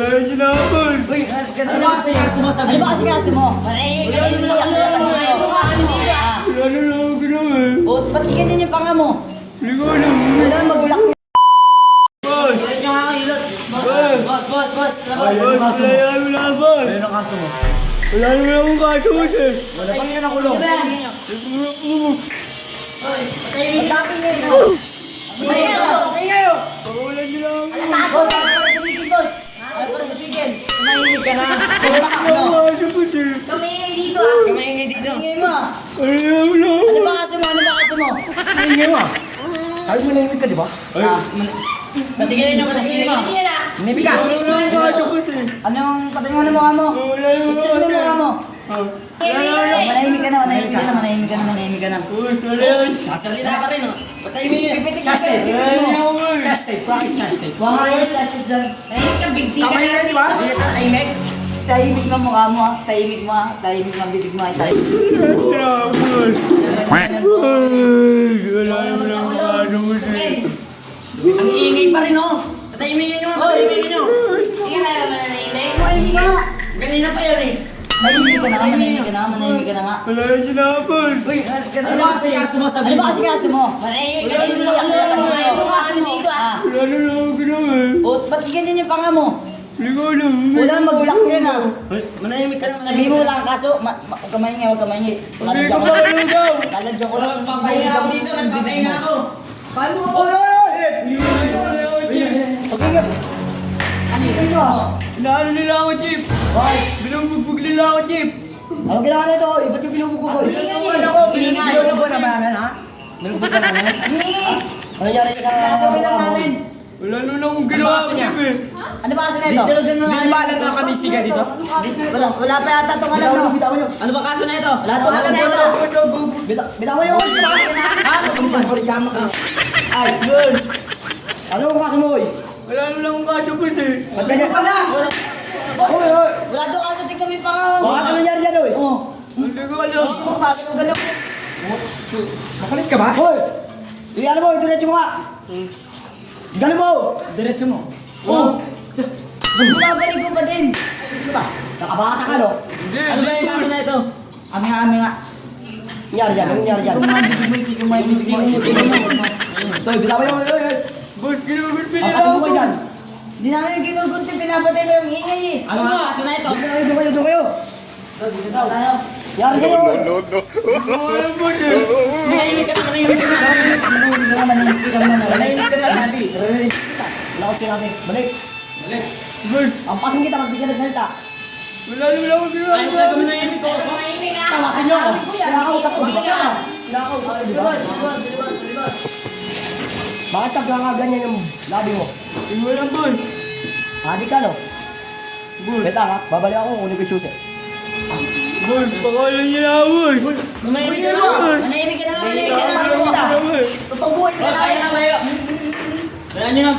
Wala niyo na ako. Uy, ano ba kasi kaso mo? Ano ba kasi kaso mo? Manahimik ka dito. Ano mo ka dito ah? Wala na lang ako ginawa eh. O, ba't ganyan yung panga mo? Hindi ko alam. Wala, mag-block. Boss! Ulit yung mga ilot. Boss. Boss, wala yan mo na boss. Ano ang kaso mo? Wala naman akong kaso boss eh. Wala pang yun ang kulong. Pagkapin nyo yun. Patay kayo. Wala niyo na ako. Boss, ano para sa bigil, boss? Ano para sa bigil? Tumahimik ka na. Wala na akong kaso boss eh. Kamingay dito ah. Kamahingay dito. Kamahingay mo. Wala na ako. Ano ba kaso mo? Ano ba kaso mo? Kamahingay mo. Sabi mo nahimik ka, di ba? Patigilin nyo, patigilin mo. Tingnan na. Nahimik ka. Wala na akong kaso boss eh. Anong patingin mo ng mukha mo? Wala na Gusto mo ng mukha mo? Manahimik Manahimik ka na, manahimik ka na, manahimik ka na, manahimik ka na. Boss, wala yan. Sasalita ka rin, oh. Patay mo yun. Pipitik ka siya. Wala niyo ako boss. Scratch tape, practice scratch tape. Huwag ka yung sasit dyan. Manahimik ka, big deal. Tama yan, di ba? Hindi ka tahimik. Tahimik mo mukha mo, ah. Tahimik mo, ah. Tahimik mo ang bibig mo, ah. Tahimik. Wala na ako boss. Ay, wala naman akong kaso boss eh. Ang iingay pa rin, oh. Patahimikin nyo, patahimikin nyo. Hindi ka na manahimik. Ganina pa yan, eh. Manahimik ka na nga, manahimik ka na nga, manahimik ka na nga. Wala niyo na ako boss. Uy, ano ba kasi kaso mo? Ano ba kasi kaso mo? Manahimik ka dito. Ano mo ka dito ah? Wala na lang ako ginawa eh. O, ba't ganyan yung panga mo? Hindi ko alam. Wala, mag-block ka na. Manahimik ka na. Sabi mo lang kaso, huwag ka maingay, huwag ka maingay. Hindi ko malugaw. Lalagyan ko lang. Nagpapahinga ako dito, nagpapahinga ako. Paano mo ako? Okay ka. Ano yun? Inaano nila ako, Chip. Hoy, Binubugbog nila ako, Chip. ano ginawa na ito? Ba't yung binubugbog ko? Binubugbog na ba namin, ha? Binubugbog ka namin? Ano nangyari ka na? Sabi lang namin. Wala naman akong ginawa, Ano ba Chip eh. Ano ba kasi na ito? Di ba alam na kami siga dito? Wala pa yata itong alam no? Ano ba kaso na ito? Wala itong alam no? Bitawan mo yun! Ay, yun! Ano ang kaso mo, oy? Wala naman akong kaso, boss eh. Ba't ganyan? Oy, oy! Wala doon kaso, tingnan mo yung pangawang. Baka ano nangyari yan, oy? Oo. Hindi ko alam. Bakit mo ganun? Makulit ka ba? Hoy! Iyan mo, diretso mo nga! Gano mo! Diretso mo. Oo! Bumabalik ko pa din! Ano ba? Nakabata ka, no? Hindi, Ano ba yung kaso na ito? Ami nga. Nangyari dyan, ano nangyari dyan? Hindi ko mainibig mo. Toy, bitawan mo, oy! boss, ginugulpi Ang nila kaso ako. mo dyan? Hindi namin yung ginugunti, pinapatay mo yung ingay eh! Ano ba kaso na ito? Doon kayo! Dito tayo! Yari sa'yo! Hindi ko alam, boss eh. Manahimik ka na, manahimik ka na. Manahimik ka muna. Manahimik ka na. Wala ko sinabi. Balik. Boss, Ang pasing kita, magbigyan ng salita. wala naman akong ginawa. Ayos na kami manahimik ko. Manahimik ah. Tawakin niyo ako. Kinakausap ko, di ba? Kinakausap ko, di ba? Bakit ganyan yung labi mo? Hindi ko alam, boss. Adi ka, no? Boss, Wait lang, ha? Babalik ako kung ko shoot eh. boss, pakalan niyo na ako, boss. Manahimik ka na. Manahimik ka na, Wala naman akong ginawa eh. Tutubuhin ka na. Kaya na kayo. Kaya nyo na.